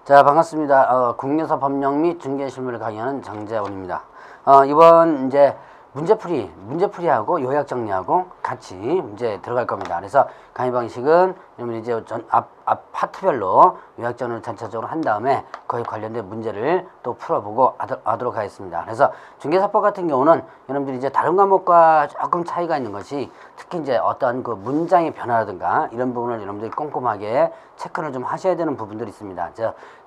자, 반갑습니다. 국내사 법령 및 중개실무를 강의하는 장재원입니다. 이번 이제 문제풀이하고 요약 정리하고 같이 문제 들어갈 겁니다. 그래서 강의 방식은 여러분 이제 앞 파트별로 요약 정리를 전체적으로 한 다음에 거기 관련된 문제를 또 풀어보고 하도록 하겠습니다. 그래서 중개사법 같은 경우는 여러분들이 이제 다른 과목과 조금 차이가 있는 것이 특히 이제 어떤 그 문장의 변화라든가 이런 부분을 여러분들이 꼼꼼하게 체크를 좀 하셔야 되는 부분들이 있습니다.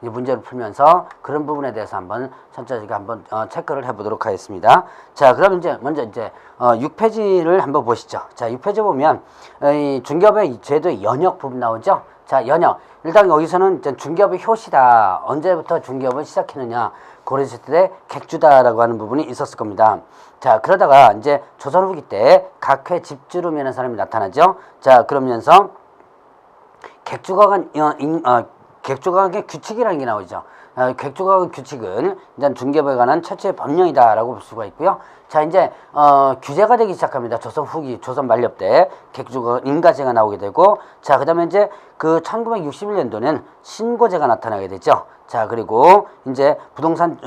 이 문제를 풀면서 그런 부분에 대해서 한번 천천히 한번 체크를 해보도록 하겠습니다. 자, 그럼 이제 먼저 이제 6페이지를 한번 보시죠. 자, 6페이지 보면 이 중개업의 제도의 연역 부분 나오죠. 자, 연역. 일단 여기서는 중개업의 효시다. 언제부터 중개업을 시작했느냐. 고려했을 때 객주다라고 하는 부분이 있었을 겁니다. 자, 그러다가 이제 조선 후기 때 각회 집주름이라는 사람이 나타나죠. 자, 그러면서 객주각의 규칙이라는 게 나오죠. 객주각의 규칙은 일단 중개업에 관한 최초의 법령이다라고 볼 수가 있고요. 자, 이제 규제가 되기 시작합니다. 조선 후기, 조선 만렵 때 객주각 인가제가 나오게 되고, 자, 그다음에 이제 그 1961년도는 신고제가 나타나게 되죠. 자, 그리고 이제 부동산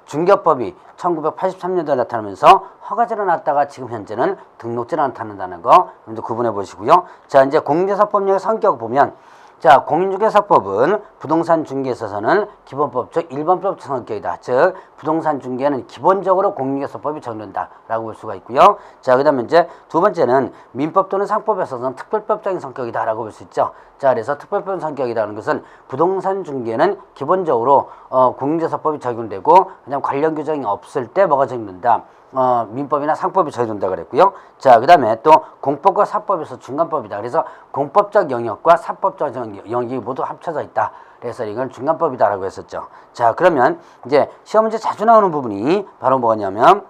중개업법이 1983년도에 나타나면서 허가제로 나왔다가 지금 현재는 등록제로 나타난다는 거 먼저 구분해 보시고요. 자, 이제 공인중개사법령의 성격을 보면, 자, 공인중개사법은 부동산 중개에 있어서는 기본법적 일반법적 성격이다. 즉, 부동산 중개는 기본적으로 공인중개사법이 적용된다라고 볼 수가 있고요. 자, 그다음에 이제 두 번째는 민법 또는 상법에 있어서는 특별법적인 성격이다라고 볼 수 있죠. 자, 그래서 특별법 성격이라는 것은 부동산 중개는 기본적으로 공인중개사법이 적용되고 그냥 관련 규정이 없을 때 뭐가 적용된다. 민법이나 상법이 적용된다 그랬고요. 자, 그 다음에 또 공법과 사법에서 중간법이다. 그래서 공법적 영역과 사법적 영역이 모두 합쳐져 있다. 그래서 이건 중간법이다라고 했었죠. 자, 그러면 이제 시험 문제 자주 나오는 부분이 바로 뭐냐면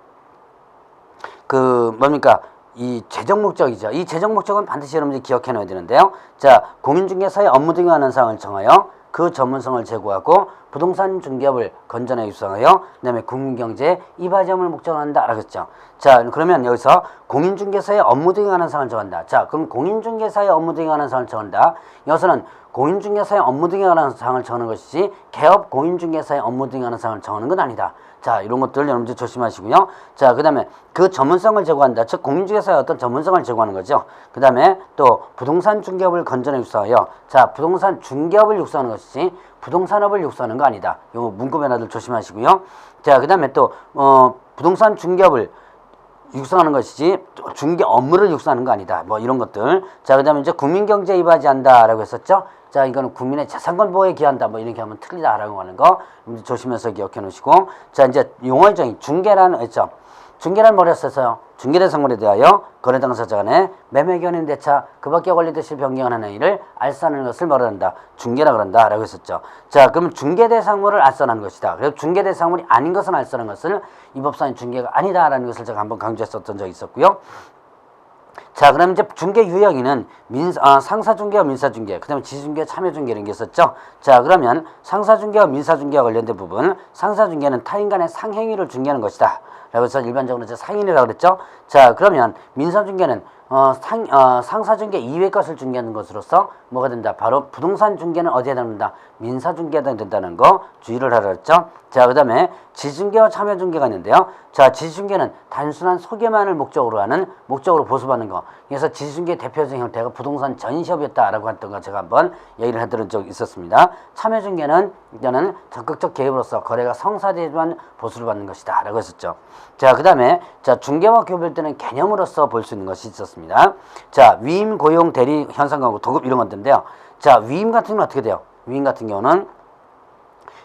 이 재정 목적이죠. 이 재정 목적은 반드시 여러분들이 기억해 놔야 되는데요. 자, 공인중개사의 업무 등에 관한 사항을 정하여 그 전문성을 제고하고 부동산 중개업을 건전하게 육성하여 그다음에 국민경제에 이바지함을 목적으로 한다라고 했죠. 자, 그러면 여기서 공인중개사의 업무 등에 관한 사항을 정한다. 자, 그럼 공인중개사의 업무 등에 관한 사항을 정한다. 여기서는 공인중개사의 업무 등에 관한 사항을 정하는 것이지 개업 공인중개사의 업무 등에 관한 사항을 정하는 건 아니다. 자, 이런 것들 여러분들 조심하시고요. 자, 그 다음에 그 전문성을 제고한다. 즉, 공인중개사의 어떤 전문성을 제고하는 거죠. 그 다음에 또 부동산 중개업을 건전하게 육성하여, 자, 부동산 중개업을 육성하는 것이지 부동산업을 육성하는 거 아니다. 요 문구 변화들 조심하시고요. 자, 그 다음에 또 부동산 중개업을 육성하는 것이지 중개 업무를 육성하는 거 아니다. 뭐 이런 것들. 자, 그 다음에 이제 국민경제에 이바지한다라고 했었죠. 자, 이거는 국민의 재산권 보호에 기한다. 뭐 이렇게 하면 틀리다라고 하는 거 조심해서 기억해 놓으시고. 자, 이제 용어의 정의 중개라는 했죠. 중개란 뭐라 했었어요? 중개대상물에 대하여 거래 당사자 간의 매매 견인 대차 그 밖에 권리대실 변경하는 행위를 알선하는 것을 뭐라 한다? 중개라 그런다 라고 했었죠. 자, 그럼 중개대상물을 알선하는 것이다. 그래서 중개대상물이 아닌 것은 알선하는 것을 이 법상의 중개가 아니다라는 것을 제가 한번 강조했었던 적이 있었고요. 자, 그럼 이제 중개 유형에는 상사중개와 민사중개, 그 다음에 지중개, 참여중개 이런 게 있었죠. 자, 그러면 상사중개와 민사중개와 관련된 부분, 상사중개는 타인 간의 상행위를 중개하는 것이다. 라고 해서 일반적으로 이제 상인이라고 그랬죠. 자, 그러면 민사중개는 상사중개 이외의 것을 중개하는 것으로서 뭐가 된다? 바로 부동산 중개는 어디에 해당된다? 민사중개에 해당된다는 거 주의를 하라 그랬죠. 자, 그 다음에 지중개와 참여중개가 있는데요. 자, 지중개는 단순한 소개만을 목적으로 보수받는 거. 그래서 지중개 대표적인 형태가 부동산 전시업이었다라고 했던 거 제가 한번 얘기를 해드린 적이 있었습니다. 참여중개는 일단은 적극적 개입으로서 거래가 성사되지만 보수를 받는 것이다 라고 했었죠. 자, 그 다음에 자, 중개와 교별되는 개념으로서 볼 수 있는 것이 있었습니다. 자, 위임, 고용, 대리, 현상광고, 도급 이런 것들인데요. 자, 위임 같은 경우는 어떻게 돼요? 위임 같은 경우는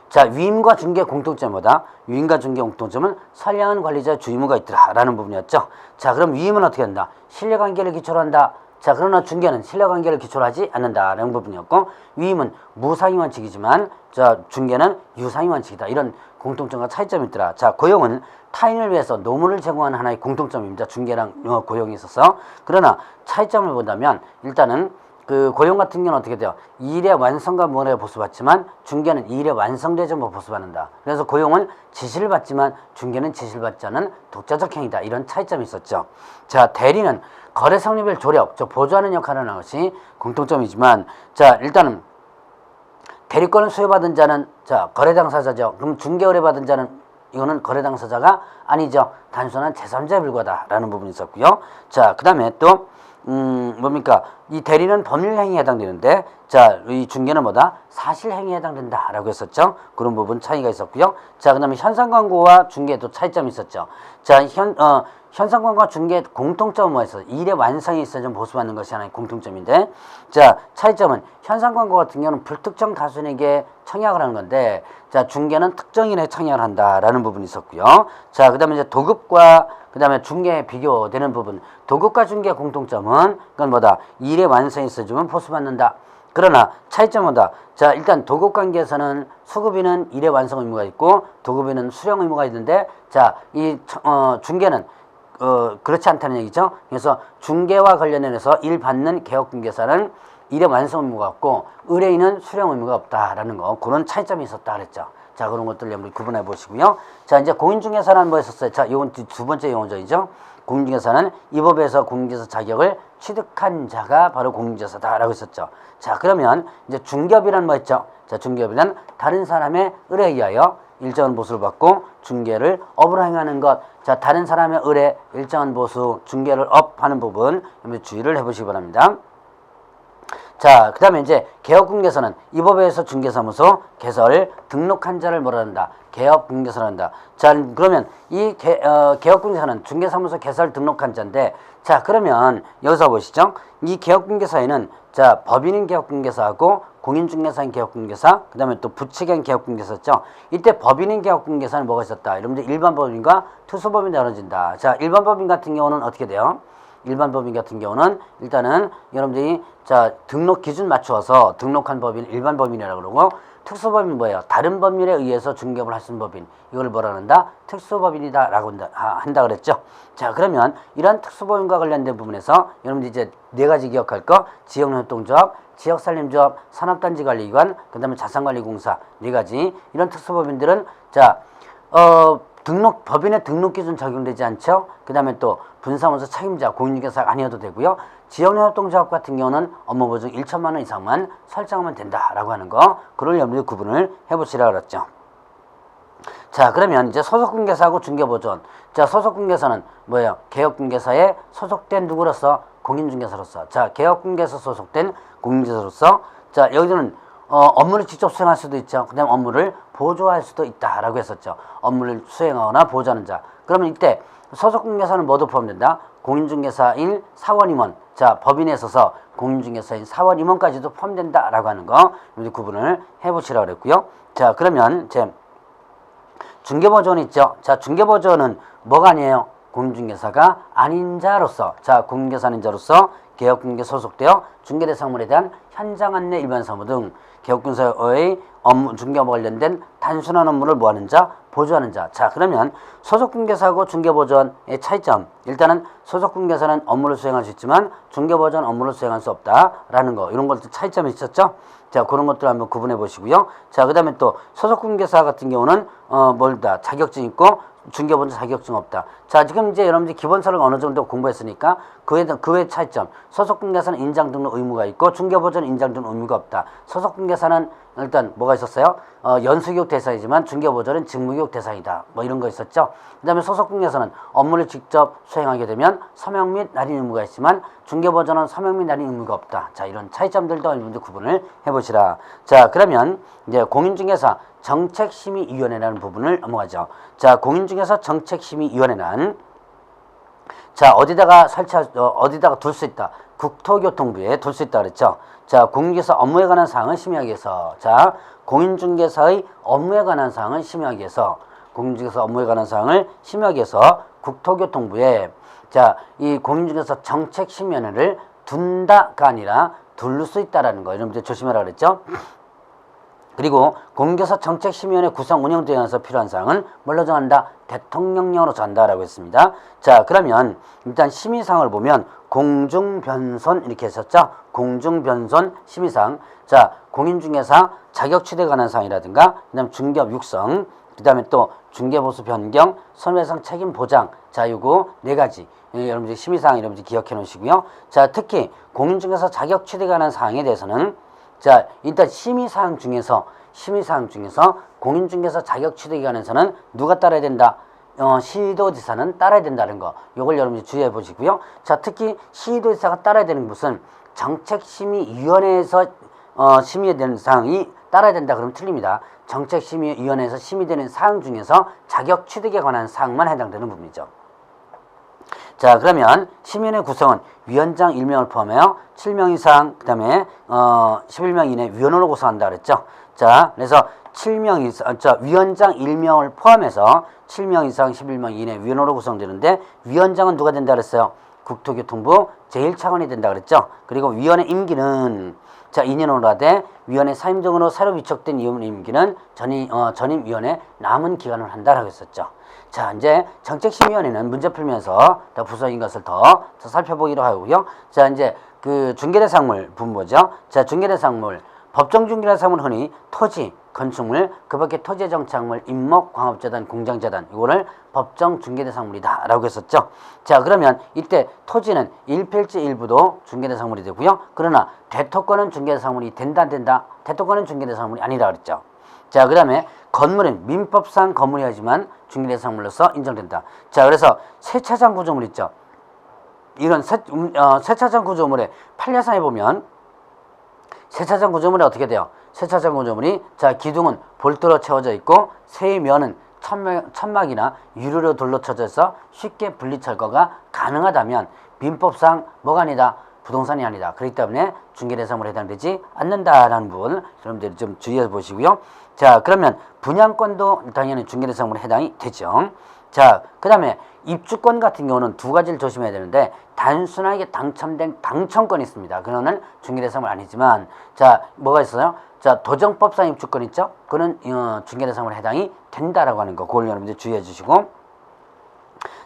자, 위임과 중개 공통점보다 위임과 중개 공통점은 선량한 관리자의 주의무가 있더라라는 부분이었죠. 자, 그럼 위임은 어떻게 한다? 신뢰관계를 기초로 한다. 자, 그러나 중개는 신뢰관계를 기초로 하지 않는다라는 부분이었고, 위임은 무상위 원칙이지만 자, 중개는 유상위 원칙이다. 이런 공통점과 차이점이 있더라. 자, 고용은 타인을 위해서 노무를 제공하는 하나의 공통점입니다. 중개랑 고용이 있어서. 그러나 차이점을 본다면 일단은 그 고용 같은 경우는 어떻게 돼요? 일의 완성과 무언에 보수받지만 중개는 일의 완성되지 못 보수받는다. 그래서 고용은 지시를 받지만 중개는 지시를 받지 않은 독자적 행위다. 이런 차이점이 있었죠. 자, 대리는 거래 성립을 조력, 보조하는 역할을 하는 것이 공통점이지만, 자, 일단은 대리권을 수여받은 자는 자 거래 당사자죠. 그럼 중개 의뢰받은 자는 이거는 거래 당사자가 아니죠. 단순한 제3자에 불과하다라는 부분이 있었고요. 자, 그다음에 또 뭡니까? 이 대리는 법률 행위에 해당되는데 자, 이 중개는 뭐다? 사실 행위에 해당된다라고 했었죠. 그런 부분 차이가 있었고요. 자, 그다음에 현상 광고와 중개도 차이점이 있었죠. 자, 현상 광고와 중개 공통점은 뭐였어? 일의 완성에 있어 좀 보수받는 것이 하나의 공통점인데, 자, 차이점은 현상 광고 같은 경우는 불특정 다수인에게 청약을 하는 건데, 자, 중개는 특정인에 청약을 한다라는 부분이 있었고요. 자, 그다음에 이제 도급과 그다음에 중개에 비교되는 부분, 도급과 중개의 공통점은 그건 뭐다? 일의 완성에 있어주면 보수받는다. 그러나 차이점은 뭐다? 자, 일단 도급 관계에서는 수급인은 일의 완성 의무가 있고 도급인은 수령 의무가 있는데, 자, 이 중개는 그렇지 않다는 얘기죠. 그래서 중개와 관련해서 일 받는 개업중개사는 일의 완성 의무가 없고 의뢰인은 수령 의무가 없다라는 거, 그런 차이점이 있었다 그랬죠. 자, 그런 것들 여러분 구분해 보시고요. 자, 이제 공인중개사는 뭐 했었어요? 자, 이건 두 번째 용어죠. 공인중개사는 이 법에서 공인중개사 자격을 취득한 자가 바로 공인중개사다라고 했었죠. 자, 그러면 이제 중개업이란 뭐 했죠? 자, 중개업이란 다른 사람의 의뢰에 의하여 일정한 보수를 받고 중개를 업으로 행하는 것. 자, 다른 사람의 의뢰 일정한 보수 중개를 업하는 부분 주의를 해보시기 바랍니다. 자, 그 다음에 이제 개업공개서는 이 법에서 중개사무소 개설 등록한 자를 뭐라 한다? 개업공개서라 한다. 자, 그러면 이 개업공개서는 중개사무소 개설 등록한 자인데, 자, 그러면 여기서 보시죠. 이 개업공개사에는 자, 법인인 개업공개사하고 공인중개사인 개업공개사, 그 다음에 또 부채기한 개업공개사였죠. 이때 법인인 개업공개사는 뭐가 있었다? 여러분들 일반 법인과 특수법인이 나눠진다. 자, 일반 법인 같은 경우는 어떻게 돼요? 일반 법인 같은 경우는 일단은 여러분들이 자, 등록 기준 맞추어서 등록한 법인 일반 법인이라고 그러고, 특수법인 뭐예요? 다른 법률에 의해서 중개업을 할 수 있는 법인, 이걸 뭐라 한다? 특수법인이다 라고 한다 그랬죠. 자, 그러면 이런 특수법인과 관련된 부분에서 여러분들 이제 네 가지 기억할 거: 지역협동조합, 지역산림조합, 산업단지관리기관, 그 다음에 자산관리공사, 네 가지. 이런 특수법인들은 자, 법인의 등록 기준 적용되지 않죠. 그 다음에 또 분사무소 책임자, 공인중개사가 아니어도 되고요. 지역협동조합 같은 경우는 업무보증 1천만 원 이상만 설정하면 된다라고 하는 거, 그걸 여러분들 구분을 해보시라 그랬죠. 자, 그러면 이제 소속공개사하고 중개보존. 자, 소속공개사는 뭐예요? 개업공개사에 소속된 누구로서? 공인중개사로서. 자, 개업공개사 소속된 공인중개사로서. 자, 여기서는 업무를 직접 수행할 수도 있죠. 그 다음에 업무를 보조할 수도 있다라고 했었죠. 업무를 수행하거나 보조하는 자. 그러면 이때 소속공개사는 뭐도 포함된다? 공인중개사인 사원임원. 자, 법인에 있어서 공인중개사인 사원임원까지도 포함된다라고 하는 거 구분을 해보시라고 그랬고요. 자, 그러면 이제 중개보조는 있죠. 자, 중개보조는 뭐가 아니에요? 공인중개사가 아닌 자로서, 자, 공인중개사 아닌 자로서 개업공개 소속되어 중개대상물에 대한 현장 안내 일반 사무 등 개업공개사의 업무 중개업과 관련된 단순한 업무를 뭐하는 자? 보조하는 자. 자, 그러면 소속공개사하고 중개보조의 차이점. 일단은 소속공개사는 업무를 수행할 수 있지만 중개보조는 업무를 수행할 수 없다라는 거. 이런 것들 차이점이 있었죠. 자, 그런 것들 한번 구분해 보시고요. 자, 그 다음에 또 소속공개사 같은 경우는 뭘다? 자격증 있고 중개보조 자격증 없다. 자, 지금 이제 여러분들이 기본서를 어느 정도 공부했으니까 그 외 차이점. 소속공개사는 인장 등록 의무가 있고 중개보조는 인장 등록 의무가 없다. 소속공개사는 일단 뭐가 있었어요? 연수교육 대상이지만 중개보조는 직무교육 대상이다. 뭐 이런 거 있었죠. 그 다음에 소속공개사는 업무를 직접 수행하게 되면 서명 및 날인 의무가 있지만 중개보조는 서명 및 날인 의무가 없다. 자, 이런 차이점들도 여러분들 구분을 해보시라. 자, 그러면 이제 공인중개사 정책심의위원회라는 부분을 넘어가죠. 자, 공인중개사 정책심의위원회는 자, 어디다가 둘 수 있다. 국토교통부에 둘 수 있다 그랬죠. 자, 공인중개사 업무에 관한 사항을 심의하기 위해서, 자, 공인중개사의 업무에 관한 사항을 심의하기 위해서, 공인중개사 업무에 관한 사항을 심의하기 위해서 국토교통부에 자, 이 공인중개사 정책심의위원회를 둔다가 아니라 둘 수 있다라는 거 여러분들 조심하라 그랬죠. 그리고 공인중개사 정책심의위원회 구성 운영 등에서 필요한 사항은 뭘로 정한다? 대통령령으로 정한다라고 했습니다. 자, 그러면 일단 심의사항을 보면 공중변손 이렇게 했었죠. 공중변손 심의사항. 자, 공인중개사 자격취득에 관한 사항이라든가, 그 다음 중개업 육성, 그 다음에 또 중개보수 변경, 손해배상 책임 보장. 자, 요거 네 가지. 여러분들 심의사항 여러분들 기억해 놓으시고요. 자, 특히 공인중개사 자격취득에 관한 사항에 대해서는 자, 일단 심의사항 중에서 공인중개사 자격 취득에 관해서는 누가 따라야 된다? 시도지사는 따라야 된다는 거. 요걸 여러분들 주의해 보시고요. 자, 특히 시도지사가 따라야 되는 것은 정책심의위원회에서 심의되는 사항이 따라야 된다 그러면 틀립니다. 정책심의위원회에서 심의되는 사항 중에서 자격 취득에 관한 사항만 해당되는 부분이죠. 자, 그러면 심의위원회 구성은 위원장 1명을 포함하여 7명 이상, 그 다음에 11명 이내 위원으로 구성한다 그랬죠. 자, 그래서 7명 이상, 위원장 1명을 포함해서 7명 이상 11명 이내 위원으로 구성되는데, 위원장은 누가 된다 그랬어요? 국토교통부 제1차관이 된다 그랬죠. 그리고 위원회 임기는 2년으로 하되, 위원회 사임 등으로 새로 위촉된 임기는 전임위원회 남은 기간을 한다라고 했었죠. 자, 이제 정책심의위원회는 문제 풀면서 더 부서인 것을 더 살펴보기로 하고요. 자, 이제 그 중개대상물 분모죠. 자, 중개대상물, 법정 중개대상물 흔히 토지, 건축물, 그 밖에 토지의 정착물, 임목, 광업재단, 공장재단, 이거를 법정 중개대상물이다라고 했었죠. 자, 그러면 이때 토지는 일필지 일부도 중개대상물이 되고요. 그러나 대토권은 중개대상물이 된다 안 된다? 대토권은 중개대상물이 아니라 그랬죠. 자, 그 다음에 건물은 민법상 건물이지만 중개대상물로서 인정된다. 자, 그래서 세차장 구조물 있죠. 이런 세차장 구조물의 판례상에 보면 세차장 구조물이 어떻게 돼요? 세차장 구조물이, 자, 기둥은 볼트로 채워져 있고 세면은 천막이나 유리로 둘러쳐져서 쉽게 분리철거가 가능하다면 민법상 뭐가 아니다? 부동산이 아니다. 그렇기 때문에 중개대상물에 해당되지 않는다라는 부분 여러분들이 좀 주의해 보시고요. 자, 그러면 분양권도 당연히 중개대상물에 해당이 되죠. 자, 그 다음에 입주권 같은 경우는 두 가지를 조심해야 되는데, 단순하게 당첨된 당첨권이 있습니다. 그거는 중개대상물 아니지만, 자, 뭐가 있어요? 자, 도정법상 입주권 있죠? 그거는 중개대상물에 해당이 된다라고 하는 거, 그걸 여러분들 주의해 주시고.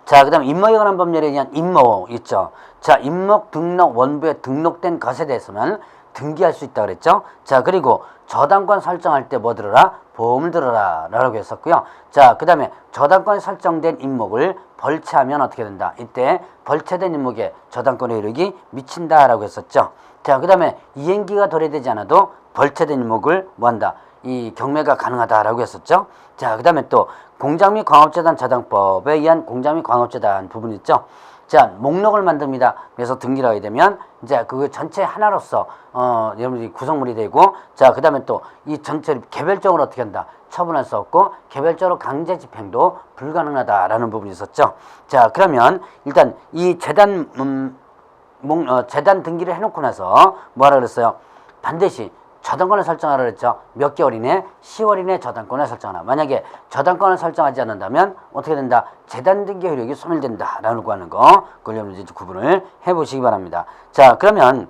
자, 그 다음에 임목에 관한 법률에 의한 임목 있죠. 자, 임목 등록 원부에 등록된 것에 대해서는 등기할 수 있다 그랬죠. 자, 그리고 저당권 설정할 때 뭐 들어라? 보험을 들어라 라고 했었고요. 자, 그 다음에 저당권 설정된 임목을 벌채하면 어떻게 된다? 이때 벌채된 임목에 저당권의 효력이 미친다라고 했었죠. 자, 그 다음에 이행기가 도래되지 않아도 벌채된 임목을 뭐한다? 이 경매가 가능하다라고 했었죠. 자, 그 다음에 또 공장 및 광업재단 저당법에 의한 공장 및 광업재단 부분 있죠. 자, 목록을 만듭니다. 그래서 등기를 하게 되면 이제 그 전체 하나로서 여러분들이 구성물이 되고, 자, 그 다음에 또 이 전체를 개별적으로 어떻게 한다? 처분할 수 없고 개별적으로 강제 집행도 불가능하다라는 부분이 있었죠. 자, 그러면 일단 이 재단 재단 등기를 해놓고 나서 뭐하라 그랬어요? 반드시 저당권을 설정하라 그랬죠. 몇 개월 이내? 10월 이내 저당권을 설정하라. 만약에 저당권을 설정하지 않는다면 어떻게 된다? 재단 등기 효력이 소멸된다라고 하는 거, 그걸 여러분들 이제 구분을 해보시기 바랍니다. 자, 그러면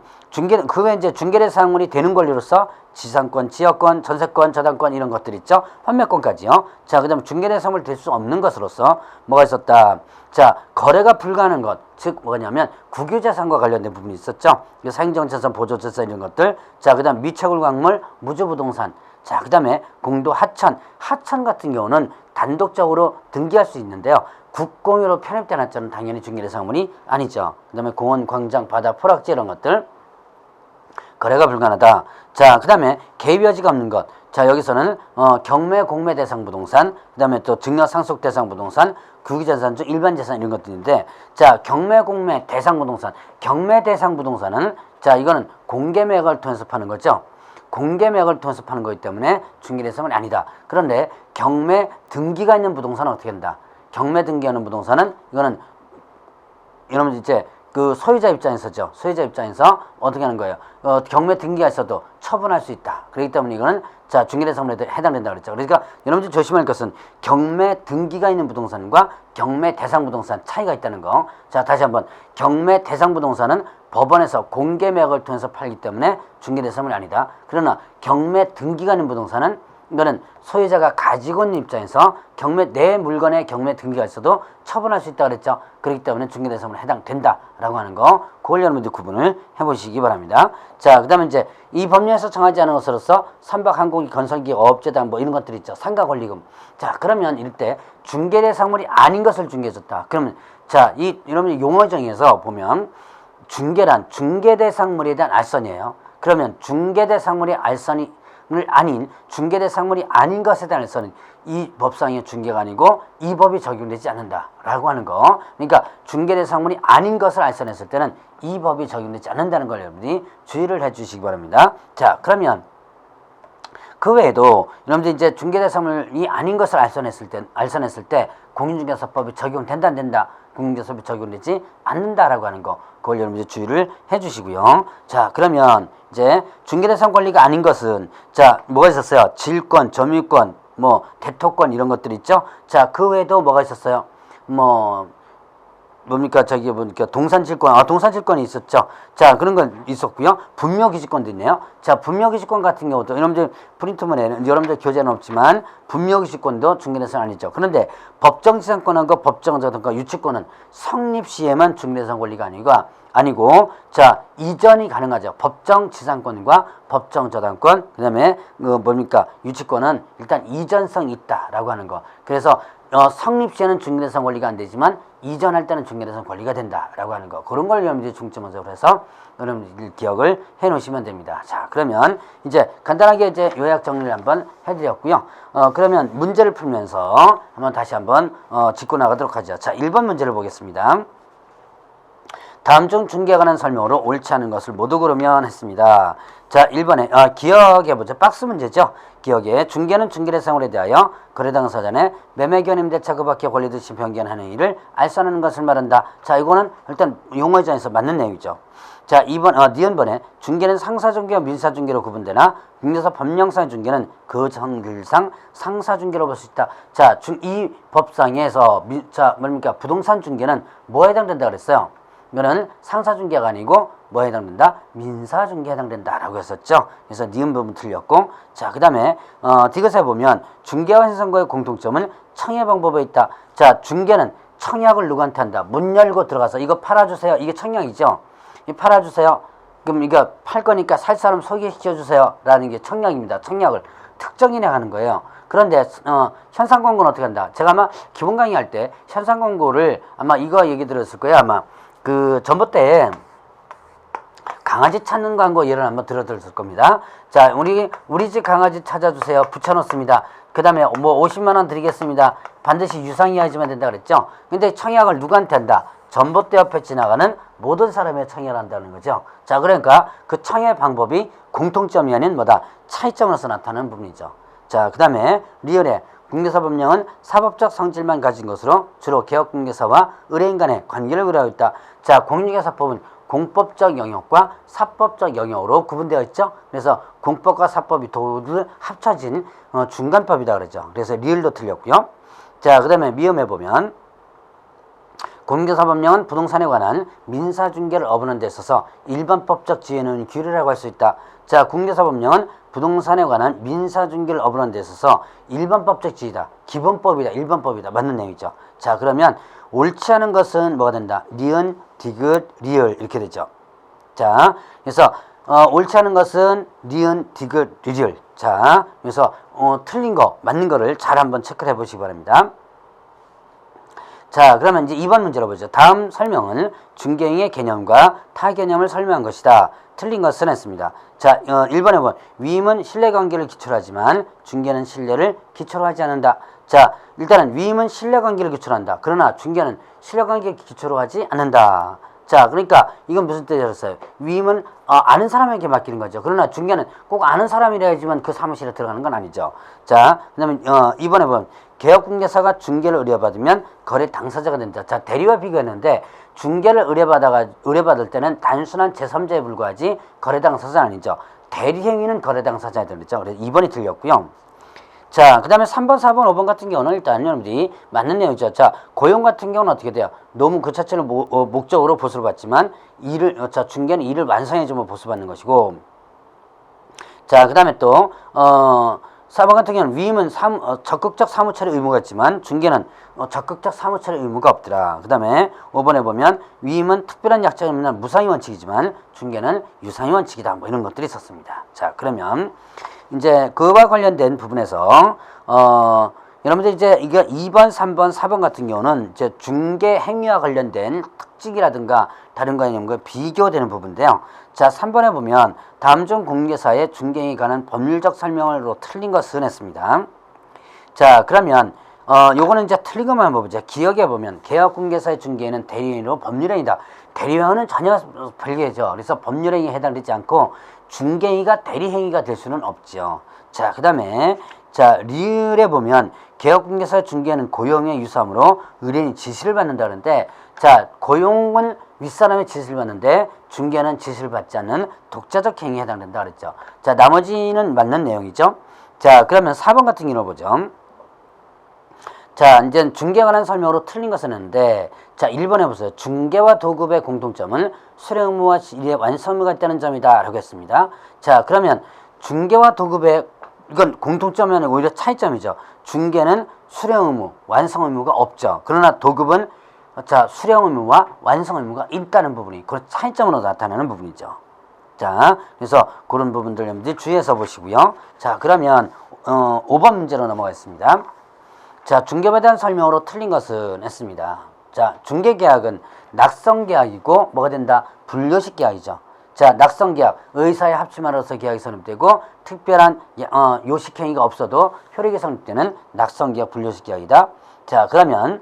그게 이제 중개대상물이 되는 권리로서 지상권, 지역권, 전세권, 저당권 이런 것들 있죠. 환매권까지요. 자, 그 다음에 중개대상물 될 수 없는 것으로서 뭐가 있었다? 자, 거래가 불가능한 것, 즉 뭐냐면 국유재산과 관련된 부분이 있었죠. 사행정재산, 보조재산 이런 것들. 자, 그 다음 미채굴광물, 무주부동산. 자, 그 다음에 공도 하천 같은 경우는 단독적으로 등기할 수 있는데요. 국공유로 편입된 하천은 당연히 중개대상물이 아니죠. 그 다음에 공원, 광장, 바다, 포락지 이런 것들 거래가 불가능하다. 자, 그 다음에 개입 여지가 없는 것. 자, 여기서는 경매, 공매 대상 부동산, 그 다음에 또 증여 상속 대상 부동산, 국유재산 중 일반 재산 이런 것들인데, 자, 경매, 공매 대상 부동산. 경매 대상 부동산은, 자, 이거는 공개매각을 통해서 파는 거죠. 공개매각을 통해서 파는 거기 때문에 중개대상은 아니다. 그런데 경매 등기가 있는 부동산은 어떻게 된다? 경매 등기하는 부동산은 이거는 여러분 이제 그 소유자 입장에서죠. 소유자 입장에서 어떻게 하는 거예요? 경매 등기가 있어도 처분할 수 있다. 그렇기 때문에 이거는 자, 중개대상물에 해당된다 그랬죠. 그러니까 여러분들 조심할 것은 경매 등기가 있는 부동산과 경매 대상 부동산 차이가 있다는 거. 자, 다시 한번 경매 대상 부동산은 법원에서 공개매각을 통해서 팔기 때문에 중개대상물이 아니다. 그러나 경매 등기가 있는 부동산은 이거는 소유자가 가지고 있는 입장에서 경매 내 물건에 경매 등기가 있어도 처분할 수 있다 그랬죠. 그렇기 때문에 중개대상물에 해당된다라고 하는 거, 그걸 여러분들 구분을 해보시기 바랍니다. 자, 그다음에 이제 이 법령에서 정하지 않은 것으로서 선박, 항공기, 건설기업, 어업재단 뭐 이런 것들 있죠. 상가권리금. 자, 그러면 이럴 때 중개대상물이 아닌 것을 중개해줬다. 그러면 자, 이 여러분 용어 정의에서 보면 중개란 중개대상물에 대한 알선이에요. 그러면 중개대상물이 알선이 아닌 중개대상물이 아닌 것에 대한 알선은 이 법상의 중개가 아니고 이 법이 적용되지 않는다라고 하는 거. 그러니까 중개대상물이 아닌 것을 알선했을 때는 이 법이 적용되지 않는다는 걸 여러분이 주의를 해주시기 바랍니다. 자, 그러면 그 외에도 여러분들 이제 중개대상물이 아닌 것을 알선했을 때 공인중개사법이 적용된다 안 된다, 공인중개사법이 적용되지 않는다라고 하는 거, 그걸 여러분들 주의를 해주시고요. 자, 그러면 이제 중개대상 권리가 아닌 것은 자 뭐가 있었어요? 질권, 점유권, 뭐 대토권 이런 것들 있죠. 자, 그 외에도 뭐가 있었어요? 뭡니까? 저기 보니까 동산질권, 동산질권이 있었죠. 자, 그런 건 있었고요. 분묘기지권도 있네요. 자, 분묘기지권 같은 경우도 여러분들 프린트문에는 여러분들 교재는 없지만 분묘기지권도 중개대상 아니죠. 그런데 법정지상권과 법정저당권, 유치권은 성립 시에만 중개대상 권리가 아니고 자, 이전이 가능하죠. 법정지상권과 법정저당권, 그다음에 뭡니까? 유치권은 일단 이전성이 있다라고 하는 거. 그래서 성립 시에는 중개대상 권리가 안 되지만 이전할 때는 중개대상 권리가 된다라고 하는 거. 그런 걸 여러분들이 중점적으로 해서 여러분들 기억을 해 놓으시면 됩니다. 자, 그러면 이제 간단하게 이제 요약 정리를 한번 해드렸고요. 그러면 문제를 풀면서 한번 다시 한번 짚고 나가도록 하죠. 자, 1번 문제를 보겠습니다. 다음 중 중개에 관한 설명으로 옳지 않은 것을 모두 고르면 했습니다. 자, 1번에 기억해보죠. 박스 문제죠. 기억에 중개는 중개대상물에 대하여 거래당사자의 매매견임대차 그 밖의 권리 듯이 변경하는 일을 알선하는 것을 말한다. 자, 이거는 일단 용어전에서 맞는 내용이죠. 자, 2번 니은번에 중개는 상사중개와 민사중개로 구분되나 국내에서 법령상의 중개는 그 정글상 상사중개로 볼 수 있다. 자, 이 법상에서 뭡니까? 부동산 중개는 뭐에 해당된다 그랬어요? 이거는 상사중개가 아니고 뭐에 해당된다? 민사중개에 해당된다라고 했었죠. 그래서 니은 부분 틀렸고, 자, 그 다음에 디귿에 보면 중개와 신선거의 공통점은 청약 방법에 있다. 자, 중개는 청약을 누구한테 한다? 문 열고 들어가서 이거 팔아주세요. 이게 청약이죠. 이 팔아주세요. 그럼 이거 팔 거니까 살 사람 소개시켜주세요 라는 게 청약입니다. 청약을 특정인에 하는 거예요. 그런데 현상 광고는 어떻게 한다? 제가 아마 기본 강의할 때 현상 광고를 아마 이거 얘기 들었을 거예요. 아마 그 전봇대에 강아지 찾는 광고 예를 한번 들었을 겁니다. 자, 우리 집 강아지 찾아주세요. 붙여놓습니다. 그 다음에 뭐 50만 원 드리겠습니다. 반드시 유상이어야지만 된다 그랬죠. 근데 청약을 누구한테 한다? 전봇대 옆에 지나가는 모든 사람의 청약을 한다는 거죠. 자, 그러니까 그 청약 방법이 공통점이 아닌 뭐다? 차이점으로서 나타나는 부분이죠. 자, 그 다음에 리얼에 공개사법령은 사법적 성질만 가진 것으로 주로 개업공개사와 의뢰인 간의 관계를 의뢰하고 있다. 자, 공인중개사법은 공법적 영역과 사법적 영역으로 구분되어 있죠. 그래서 공법과 사법이 모두 합쳐진 중간법이다 그러죠. 그래서 리을도 틀렸고요. 자, 그 다음에 미음에 보면 공인중개사법령은 부동산에 관한 민사중개를 어부는 데 있어서 일반법적 지혜는 규례라고 할 수 있다. 자, 공인중개사법령은 부동산에 관한 민사중개를 어부는 데 있어서 일반법적 지혜다. 기본법이다. 일반법이다. 맞는 내용이죠. 자, 그러면 옳지 않은 것은 뭐가 된다? 니은, 디귿, 리을 이렇게 되죠. 자, 그래서 옳지 않은 것은 니은, 디귿, 리을. 자, 그래서 틀린 거, 맞는 거를 잘 한번 체크를 해보시기 바랍니다. 자, 그러면 이제 2번 문제로 보죠. 다음 설명은 중개행의 개념과 타 개념을 설명한 것이다. 틀린 것은 했습니다. 자, 1번에 보면 위임은 신뢰관계를 기초로 하지만 중개는 신뢰를 기초로 하지 않는다. 자, 일단은 위임은 신뢰관계를 기초로 한다. 그러나 중개는 신뢰관계를 기초로 하지 않는다. 자, 그러니까 이건 무슨 뜻이었어요? 위임은 아는 사람에게 맡기는 거죠. 그러나 중개는 꼭 아는 사람이라야지만 그 사무실에 들어가는 건 아니죠. 자, 그다음에 2번에 보면 개업공개사가 중개를 의뢰받으면 거래 당사자가 된다. 자, 대리와 비교했는데 중개를 의뢰받을 때는 단순한 제3자에 불과하지 거래 당사자는 아니죠. 대리 행위는 거래 당사자가 되죠. 그래서 2번이 틀렸고요. 자, 그 다음에 3번, 4번, 5번 같은 경우는 일단 여러분들이 맞는 내용이죠. 자, 고용 같은 경우는 어떻게 돼요? 너무 그 자체를 목적으로 보수를 받지만 중개는 일을 완성해주면 보수받는 것이고, 자, 그 다음에 또 4번 같은 경우는 위임은 적극적 사무처리 의무가 있지만 중개는 적극적 사무처리 의무가 없더라. 그 다음에 5번에 보면 위임은 특별한 약자가 없는 무상의 원칙이지만 중개는 유상의 원칙이다. 뭐 이런 것들이 있었습니다. 자, 그러면 이제 그와 관련된 부분에서 여러분들 이제 이게 2번, 3번, 4번 같은 경우는 이제 중개 행위와 관련된 특징이라든가 다른 개념과 비교되는 부분인데요. 자, 3번에 보면 다음 중 공개사의 중개행위에 관한 법률적 설명으로 틀린 것은 했습니다. 자, 그러면 요거는 이제 틀린 것만 보자. 기억에 보면 개업공개사의 중개행위는 대리행위로 법률행위다. 대리행위는 전혀 별개죠. 그래서 법률행위에 해당되지 않고 중개행위가 대리행위가 될 수는 없죠. 자, 그 다음에 자, 리을에 보면 개업공개사 중개는 고용의 유사함으로 의뢰인이 지시를 받는다는데, 자, 고용은 윗사람의 지시를 받는데 중개는 지시를 받지 않는 독자적 행위에 해당된다 그랬죠. 자, 나머지는 맞는 내용이죠. 자, 그러면 4번 같은 경우 보죠. 자, 이제 중개에 관한 설명으로 틀린 것은 있는데, 자, 1번에 보세요. 중개와 도급의 공통점은 수령 의무와 일의 완성 의무가 있다는 점이다 라고 했습니다. 자, 그러면 중개와 도급의 이건 공통점이 아니고 오히려 차이점이죠. 중개는 수령 의무, 완성 의무가 없죠. 그러나 도급은 자, 수령 의무와 완성 의무가 있다는 부분이 그 차이점으로 나타나는 부분이죠. 자, 그래서 그런 부분들 여러분들 주의해서 보시고요. 자, 그러면 5번 문제로 넘어가겠습니다. 자, 중개에 대한 설명으로 틀린 것은 했습니다. 자, 중개계약은 낙성계약이고 뭐가 된다? 분료식 계약이죠. 자, 낙성계약, 의사의 합치만으로서 계약이 성립되고 특별한 요식행위가 없어도 효력이 성립되는 낙성계약, 분료식 계약이다. 자, 그러면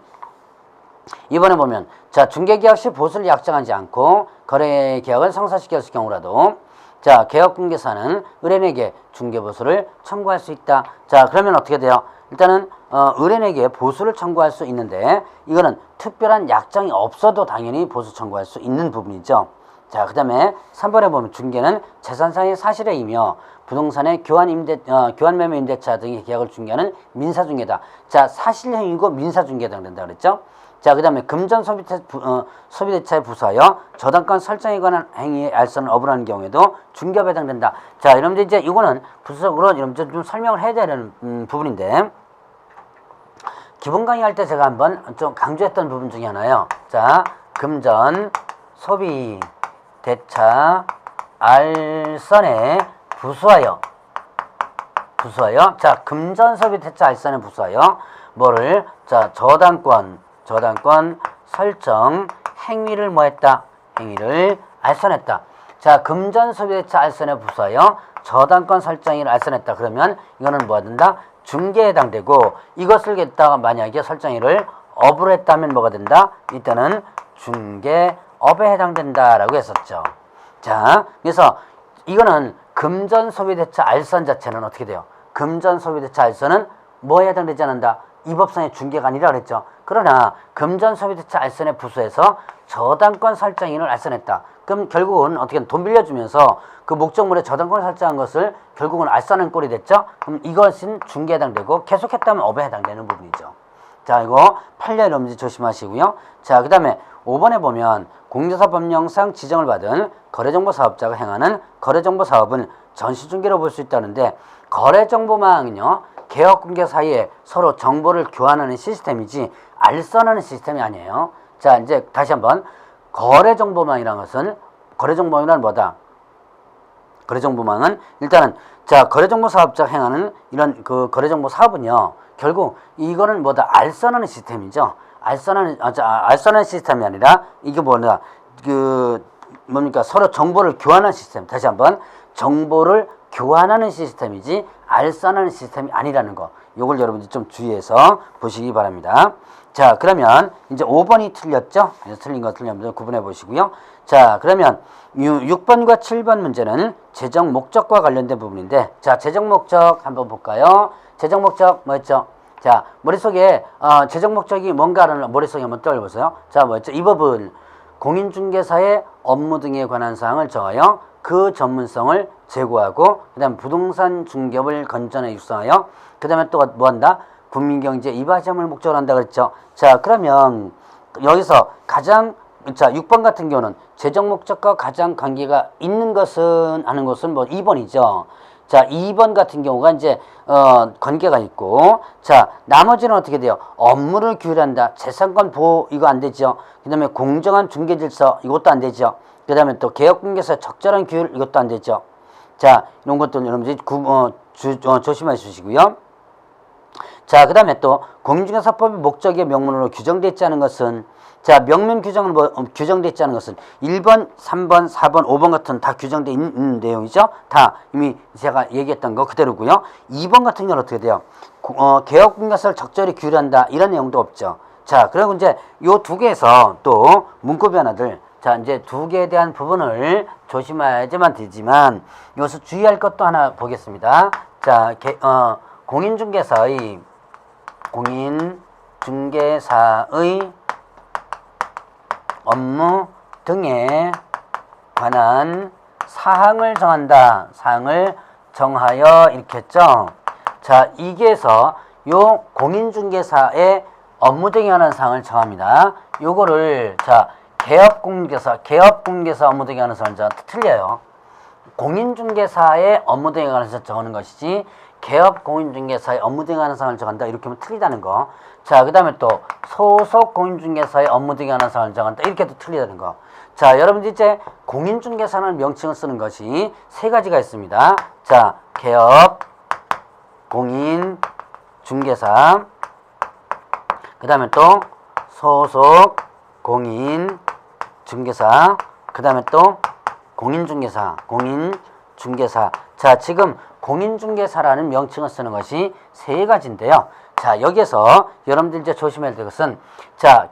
이번에 보면 자, 중개계약 시 보수를 약정하지 않고 거래계약을 성사시켰을 경우라도 자, 개업공개사는 의뢰인에게 중개보수를 청구할 수 있다. 자, 그러면 어떻게 돼요? 일단은 의뢰인에게 보수를 청구할 수 있는데 이거는 특별한 약정이 없어도 당연히 보수 청구할 수 있는 부분이죠. 자, 그 다음에 3번에 보면 중개는 재산상의 사실행위이며 부동산의 교환 매매 임대차 등의 계약을 중개하는 민사중개다. 자, 사실행위고 민사중개에 해당된다 그랬죠. 자, 그 다음에 금전 소비대차에 부수하여 저당권 설정에 관한 행위의 알선을 어불하는 경우에도 중개업에 해당된다. 자, 여러분들 이제 이거는 부수적으로 여러분들 좀 설명을 해야 되는 부분인데, 기본 강의할 때 제가 한번 좀 강조했던 부분 중에 하나예요. 자, 금전 소비대차 알선에 부수하여 자, 금전 소비대차 알선에 부수하여 뭐를 자, 저당권 설정 행위를 뭐했다? 행위를 알선했다. 자, 금전 소비대차 알선에 부수하여 저당권 설정 행위를 알선했다. 그러면 이거는 뭐가 된다? 중개에 해당되고, 이것을 갖다가 만약에 설정 행위를 업으로 했다면 뭐가 된다? 이때는 중개업에 해당된다라고 했었죠. 자, 그래서 이거는 금전 소비대차 알선 자체는 어떻게 돼요? 금전 소비대차 알선은 뭐에 해당되지 않는다? 이 법상의 중개가 아니라 그랬죠. 그러나 금전 소비대차 알선에 부수해서 저당권 설정인을 알선했다. 그럼 결국은 어떻게 돈 빌려주면서 그 목적물에 저당권을 설정한 것을 결국은 알선한 꼴이 됐죠. 그럼 이것은 중개에 해당되고 계속했다면 업에 해당되는 부분이죠. 자, 이거 판례 여러분들 조심하시고요. 자, 그 다음에 5번에 보면 공제사 법령상 지정을 받은 거래정보사업자가 행하는 거래정보사업은 전시중개로 볼 수 있다는데, 거래정보망은요 개업공개 사이에 서로 정보를 교환하는 시스템이지 알선하는 시스템이 아니에요. 자, 이제 다시 한번 거래정보망이라는 것은, 거래정보망이란 뭐다? 거래정보망은 일단은 자, 거래정보 사업자가 행하는 이런 그 거래정보 사업은요 결국 이거는 뭐다? 알선하는 시스템이죠. 알선하는 시스템이 아니라 이게 뭐냐? 그 뭡니까? 서로 정보를 교환하는 시스템. 다시 한번 정보를 교환하는 시스템이지 알선하는 시스템이 아니라는 거. 요걸 여러분들 좀 주의해서 보시기 바랍니다. 자, 그러면 이제 5번이 틀렸죠? 틀린 거 틀린 거 구분해 보시고요. 자, 그러면 6번과 7번 문제는 재정 목적과 관련된 부분인데, 자, 재정 목적 한번 볼까요? 재정 목적 뭐였죠? 자, 머릿속에 재정 목적이 뭔가를 머릿속에 한번 떠올려보세요. 자, 뭐였죠? 이 법은 공인중개사의 업무 등에 관한 사항을 정하여 그 전문성을 제고하고, 그 다음에 부동산 중개업을 건전하게 육성하여, 그 다음에 또 뭐한다? 국민경제 이바지함을 목적으로 한다 그랬죠. 자, 그러면 여기서 가장, 자, 6번 같은 경우는 재정 목적과 가장 관계가 있는 것은 하는 것은 뭐 2번이죠. 자, 2번 같은 경우가 이제 관계가 있고, 자, 나머지는 어떻게 돼요? 업무를 규율한다. 재산권 보호 이거 안 되죠. 그다음에 공정한 중개 질서 이것도 안 되죠. 그다음에 또 개업공개사 적절한 규율 이것도 안 되죠. 자, 이런 것들 여러분들이 조심해 주시고요. 자, 그 다음에 또 공인중개사법의 목적의 명문으로 규정되어 있지 않은 것은, 자, 명문 규정은 규정되어 있지 않은 것은 1번, 3번, 4번, 5번 같은 다 규정되어 있는 내용이죠. 다 이미 제가 얘기했던 거 그대로고요. 2번 같은 경우는 어떻게 돼요? 개업공개사를 적절히 규율한다 이런 내용도 없죠. 자, 그리고 이제 요 두 개에서 또 문구 변화들, 자, 이제 두 개에 대한 부분을 조심해야지만 되지만 여기서 주의할 것도 하나 보겠습니다. 자, 공인중개사의 업무 등에 관한 사항을 정한다. 사항을 정하여 이렇게 했죠. 자, 이게서 요 공인중개사의 업무 등에 관한 사항을 정합니다. 요거를 자, 개업공개사 업무 등에 관한 사항을 틀려요. 공인중개사의 업무 등에 관해서 정하는 것이지 개업 공인중개사의 업무 등에 관한 사항을 정한다 이렇게 하면 틀리다는 거. 자, 그 다음에 또 소속 공인중개사의 업무 등에 관한 사항을 정한다 이렇게 해도 틀리다는 거. 자, 여러분들 이제 공인중개사라는 명칭을 쓰는 것이 세 가지가 있습니다. 자, 개업 공인중개사, 그 다음에 또 소속 공인중개사, 그 다음에 또 공인중개사. 자, 지금 공인중개사라는 명칭을 쓰는 것이 세 가지인데요. 자, 여기에서 여러분들 이제 조심해야 될 것은, 자,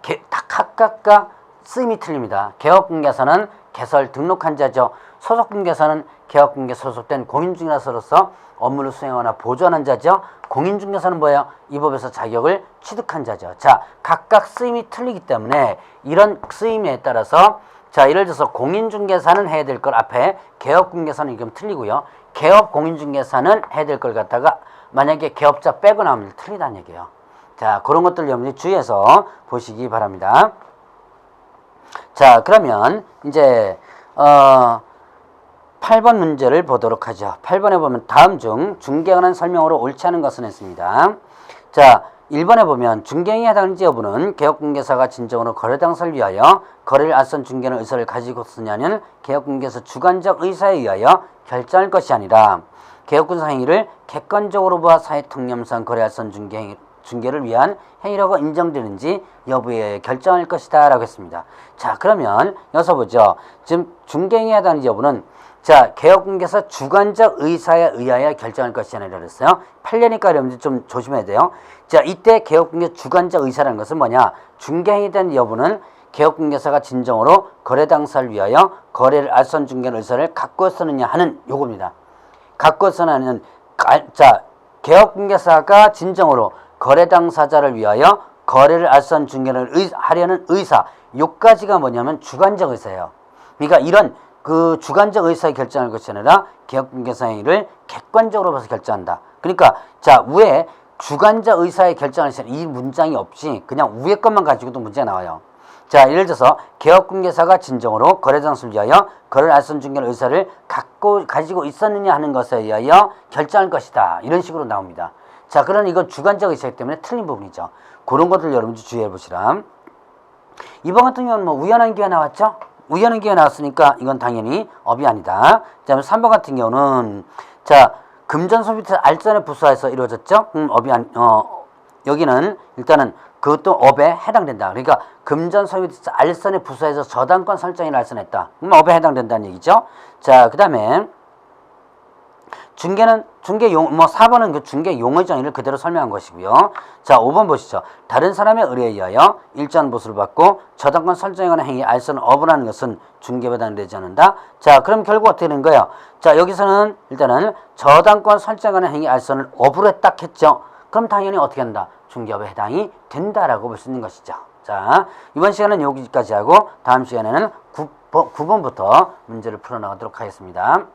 각각 쓰임이 틀립니다. 개업공개사는 개설 등록한 자죠. 소속공개사는 개업공개사 소속된 공인중개사로서 업무를 수행하거나 보조하는 자죠. 공인중개사는 뭐예요? 이 법에서 자격을 취득한 자죠. 자, 각각 쓰임이 틀리기 때문에 이런 쓰임에 따라서, 자, 예를 들어서 공인중개사는 해야 될 걸 앞에 개업공개사는 이건 틀리고요. 개업공인중개사는 해야 될 걸 갖다가 만약에 개업자 빼고 나오면 틀리다는 얘기예요. 자, 그런 것들 여러분들이 주의해서 보시기 바랍니다. 자, 그러면 이제 8번 문제를 보도록 하죠. 8번에 보면 다음 중 중개에 관한 설명으로 옳지 않은 것은 했습니다. 자, 1번에 보면 중개행위에 해당하는지 여부는 개업공개사가 진정으로 거래 당사를 위하여 거래를 앞선 중개는 의사를 가지고 쓰냐는 개업공개사 주관적 의사에 의하여 결정할 것이 아니라 개업공개사 행위를 객관적으로 보아 사회통념상 거래 앞선 중개를 위한 행위라고 인정되는지 여부에 결정할 것이다 라고 했습니다. 자, 그러면 여기서 보죠. 지금 중개행위에 해당하는지 여부는, 자, 개업공개사 주관적 의사에 의하여 결정할 것이 아니라 그랬어요. 8년이니까 여러분들 좀 조심해야 돼요. 자, 이때 개업공개 주관적 의사라는 것은 뭐냐? 중개행위에 대한 여부는 개업공개사가 진정으로 거래 당사를 위하여 거래를 앞선 중개는 의사를 갖고 쓰느냐 하는 요겁니다. 갖고 쓰느냐는, 자, 개업공개사가 진정으로 거래 당사자를 위하여 거래를 앞선 중개를 하려는 의사, 요까지가 뭐냐면 주관적 의사예요. 그러니까 이런 그 주관적 의사에 결정할 것이 아니라 개업공개사 행위를 객관적으로 봐서 결정한다. 그러니까 자, 위에 주관적 의사에 결정할 수 있는 이 문장이 없이 그냥 위에 것만 가지고도 문제가 나와요. 자, 예를 들어서 개업공개사가 진정으로 거래 장소를 위하여 거래를 앞선 중개를 의사를 가지고 있었느냐 하는 것에 의하여 결정할 것이다. 이런 식으로 나옵니다. 자, 그러나 이건 주관적 의사이기 때문에 틀린 부분이죠. 그런 것들 여러분들 주의해 보시라. 이번 같은 경우는 뭐 우연한 기회가 나왔죠? 우연한 기회가 나왔으니까 이건 당연히 업이 아니다. 그 다음에 3번 같은 경우는, 자, 금전소 밑에 알선의 부수하에서 이루어졌죠? 여기는 일단은 그것도 업에 해당된다. 그러니까 금전소 밑에 알선의 부수하에서 저당권 설정이 알선했다. 그럼 업에 해당된다는 얘기죠. 자, 그 다음에 중개는 4번은 그 중개 용의 정의를 그대로 설명한 것이고요. 자, 5번 보시죠. 다른 사람의 의뢰에 의하여 일정한 보수를 받고 저당권 설정에 관한 행위 알선을 업을 하는 것은 중개에 해당되지 않는다. 자, 그럼 결국 어떻게 되는 거예요? 자, 여기서는 일단은 저당권 설정에 관한 행위 알선을 업으로 딱 했죠. 그럼 당연히 어떻게 한다? 중개업에 해당이 된다라고 볼 수 있는 것이죠. 자, 이번 시간은 여기까지 하고 다음 시간에는 9번부터 문제를 풀어나가도록 하겠습니다.